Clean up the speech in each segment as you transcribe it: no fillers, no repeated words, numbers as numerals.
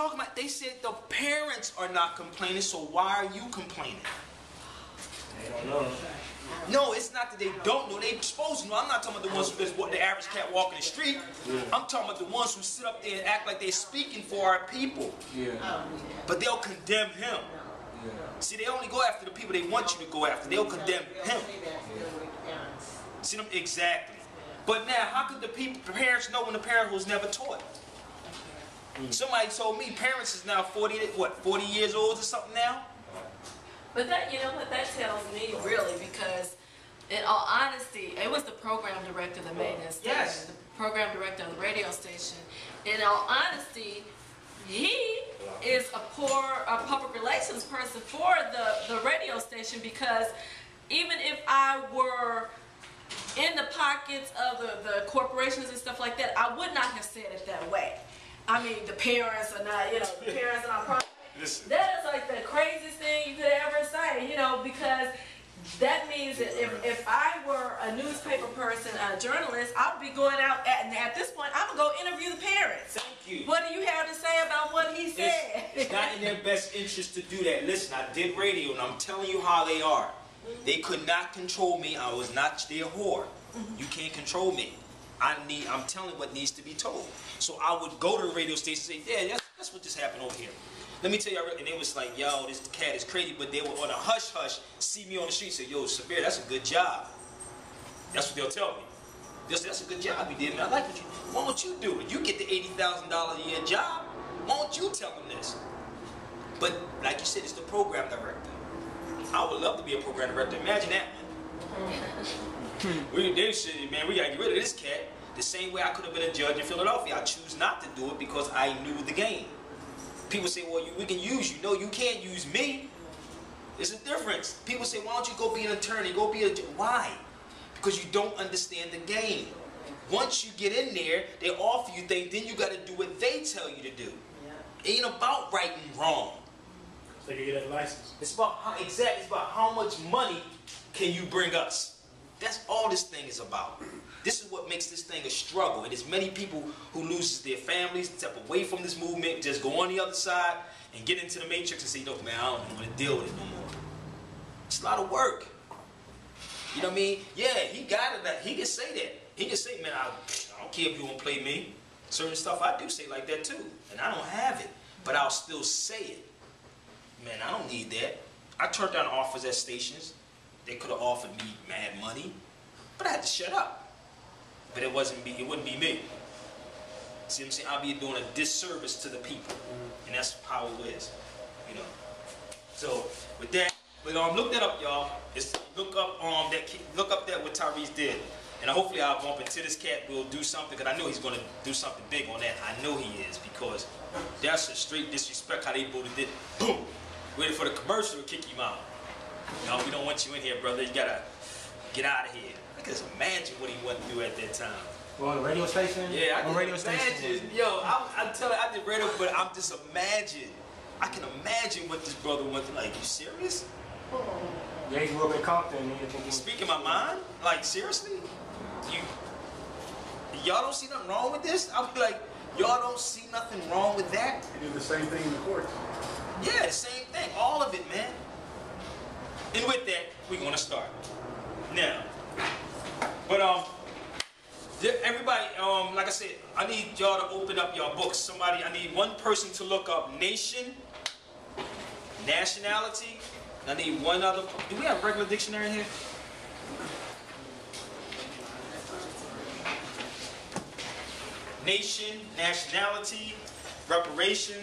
talking about? They said the parents are not complaining, so why are you complaining? They don't know. No, it's not that they don't know. They supposed to know. I'm not talking about the ones who just the average cat walking the street. Yeah. I'm talking about the ones who sit up there and act like they're speaking for our people. Yeah. But they'll condemn him. Yeah. See, they only go after the people they want you to go after. They'll condemn him. See them? Exactly. But now, how could the parents know when the parent was never taught? Somebody told me parents is now 40 years old or something now? But that, you know what that tells me really, because in all honesty, it was the program director that made this statement. Yes. The program director of the radio station. In all honesty, he is a poor public relations person for the radio station, because even if I were in the pockets of the corporations and stuff like that, I would not have said it that way. I mean, the parents are not, you know, the parents are not property. That is like the craziest thing you could ever say, you know, because that means that if I were a newspaper person, a journalist, I would be going out, and at this point, I'm going to go interview the parents. Thank you. What do you have to say about what he said? It's not in their best interest to do that. Listen, I did radio, and I'm telling you how they are. They could not control me. I was not their whore. You can't control me. I'm telling what needs to be told. So I would go to the radio station and say, yeah, that's what just happened over here. Let me tell you, and it was like, yo, this cat is crazy, but they were on a hush-hush, see me on the street, say, yo, Sabir, that's a good job. That's what they'll tell me. They'll say, that's a good job you did, man. I like what you, why don't you do it? You get the $80,000 a year job. Why don't you tell them this? But like you said, it's the program director. I would love to be a program director. Imagine that one. They said, man, we got to get rid of this cat. The same way I could have been a judge in Philadelphia. I choose not to do it because I knew the game. People say, well, we can use you. No, you can't use me. There's a difference. People say, why don't you go be an attorney? Go be a judge. Why? Because you don't understand the game. Once you get in there, they offer you things, then you got to do what they tell you to do. It ain't about right and wrong. So you get a license. It's about exactly. It's about how much money can you bring us. That's all this thing is about. This is what makes this thing a struggle. And there's many people who lose their families, step away from this movement, just go on the other side and get into the matrix and say, look, man, I don't want to deal with it no more. It's a lot of work. You know what I mean? Yeah, he got it. He can say that. He can say, man, I don't care if you won't play me. Certain stuff I do say like that too. And I don't have it. But I'll still say it. Man, I don't need that. I turned down offers at stations. They could have offered me mad money. But I had to shut up. But it wouldn't be me. See what I'm saying? I'll be doing a disservice to the people. And that's how it is. You know. So with that, look that up, y'all. Look up that what Tyrese did. And hopefully I'll bump into this cat. We'll do something, because I know he's gonna do something big on that. I know he is, because that's a straight disrespect how they voted it. Boom! Waiting for the commercial to kick him out. You know, we don't want you in here, brother. You gotta get out of here. I can just imagine what he went through at that time. Well, on the radio station? Yeah, I can radio imagine. station. Yo, I'm telling you, I did radio, but I'm just imagine. I can imagine what this brother went through. Like, you serious? Yeah, he grew up in Compton. Speaking my mind? Like, seriously? Y'all don't see nothing wrong with this? I'll be like, y'all don't see nothing wrong with that? He did the same thing in the court. Yeah, the same thing. All of it, man. And with that, we're gonna start. Now, but everybody, like I said, I need y'all to open up your books. I need one person to look up nation, nationality. I need one other. Do we have a regular dictionary here? Nation, nationality, reparation,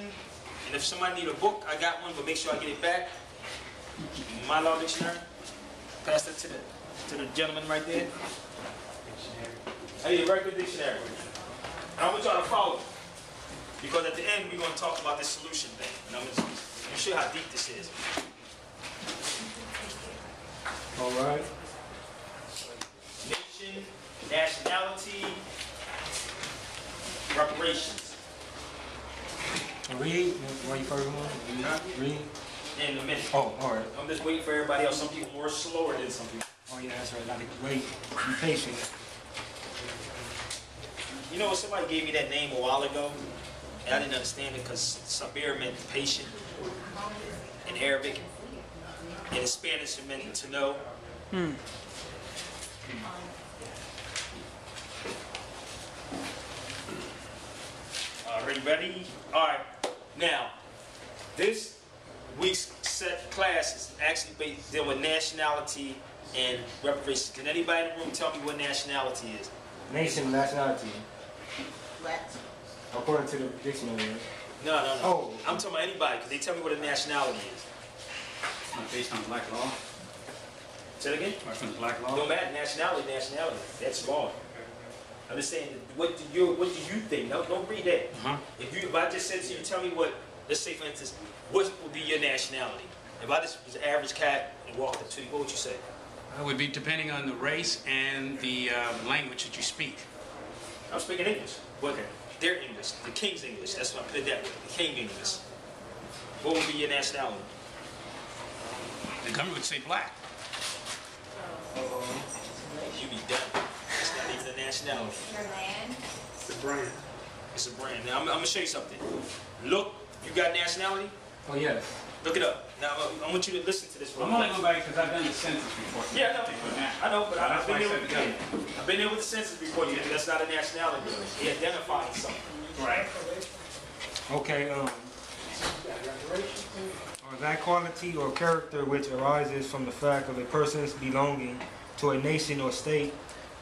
and if somebody need a book, I got one, but make sure I get it back. My law dictionary. Pass that to the gentleman right there. I need a regular dictionary. I want y'all to follow, because at the end we're going to talk about this solution thing, and I'm going to show you how deep this is. All right. Nation, nationality, reparations. Read. Where you first one? Read. In a minute. Oh, all right. I'm just waiting for everybody else. Some people more slower than some people. Oh yeah, that's right. Gotta wait. Be patient. You know, somebody gave me that name a while ago. And I didn't understand it because Sabir meant patient in Arabic. And in Spanish it meant to know. Are you ready? All right. Now, this week's set class is actually based dealing with nationality and reparations. Can anybody in the room tell me what nationality is? Nation, nationality. What? According to the dictionary. No. Oh. I'm talking about anybody, because they tell me what a nationality is. It's not based on black law. Say it again? Based on black law. No matter, nationality. That's wrong. I'm just saying, what do you think? No, don't read that. If I just said to you, tell me what, let's say for instance, what would be your nationality? If I just was an average cat and walked up to you, what would you say? It would be depending on the race and the language that you speak. I'm speaking English. What? Their English, the King's English. That's what I put it that way. The King English. What would be your nationality? The government would say black. You be done. It's not even a nationality. Your land? It's a brand. It's a brand. Now I'm gonna show you something. Look, you got nationality? Oh, yes. Look it up. Now I want you to listen to this. I'm only going back because I've done the census before. Yeah, I know, but I've been That's why I there. said I've been there with the census report. That's not a nationality. He identified something. Right. Okay, or that quality or character which arises from the fact of a person's belonging to a nation or state.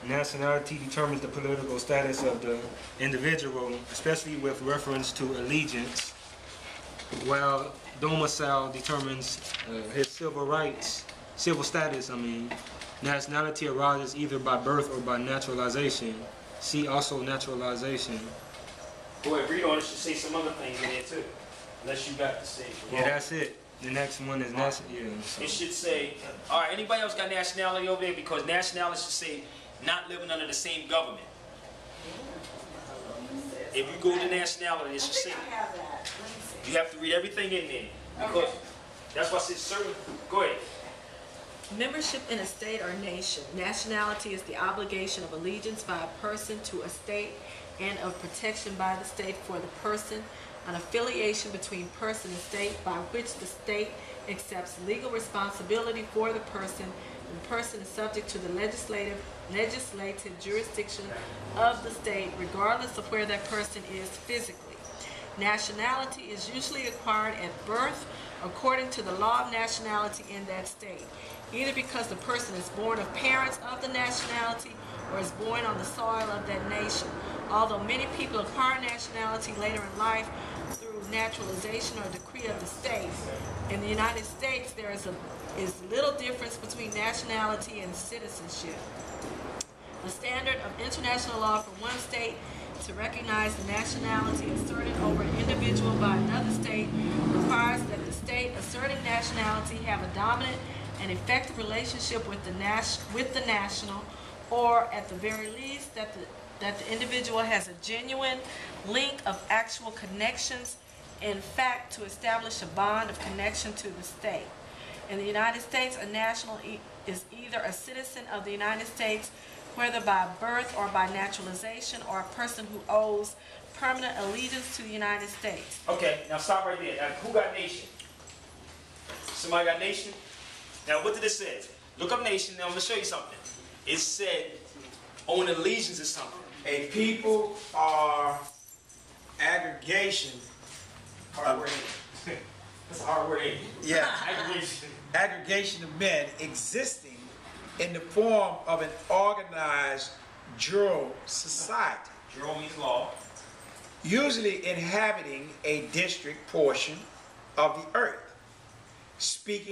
Nationality determines the political status of the individual, especially with reference to allegiance, while domicile determines his civil status. Nationality arises either by birth or by naturalization. See also naturalization. Go ahead, read on. It should say some other things in there too. Unless you got to say. Yeah, that's it. The next one is It should say, all right, anybody else got nationality over there? Because nationality should say not living under the same government. If you go to nationality, it should say I have that. Let me see. you have to read everything in there. Because that's why I said certain. Go ahead. Membership in a state or nation. Nationality is the obligation of allegiance by a person to a state and of protection by the state for the person, an affiliation between person and state by which the state accepts legal responsibility for the person, and the person is subject to the legislative jurisdiction of the state, regardless of where that person is physically. Nationality is usually acquired at birth according to the law of nationality in that state, either because the person is born of parents of the nationality or is born on the soil of that nation. Although many people acquire nationality later in life through naturalization or decree of the state, in the United States there is little difference between nationality and citizenship. The standard of international law for one state to recognize the nationality asserted over an individual by another state requires that the state asserting nationality have a dominant and effective relationship with the national, or at the very least that the individual has a genuine link of actual connections, in fact, to establish a bond of connection to the state. In the United States, a national is either a citizen of the United States, whether by birth or by naturalization, or a person who owes permanent allegiance to the United States. Okay, now stop right there. Now, who got nation? Somebody got nation? Now, what did it say? Look up nation. Now, I'm going to show you something. It said, own allegiance or something. A people are aggregation. Hard word. That's a hard word, ain't it? Yeah. Aggregation. Aggregation of men existing in the form of an organized jural society, Jerome means law. usually inhabiting a district portion of the earth, speaking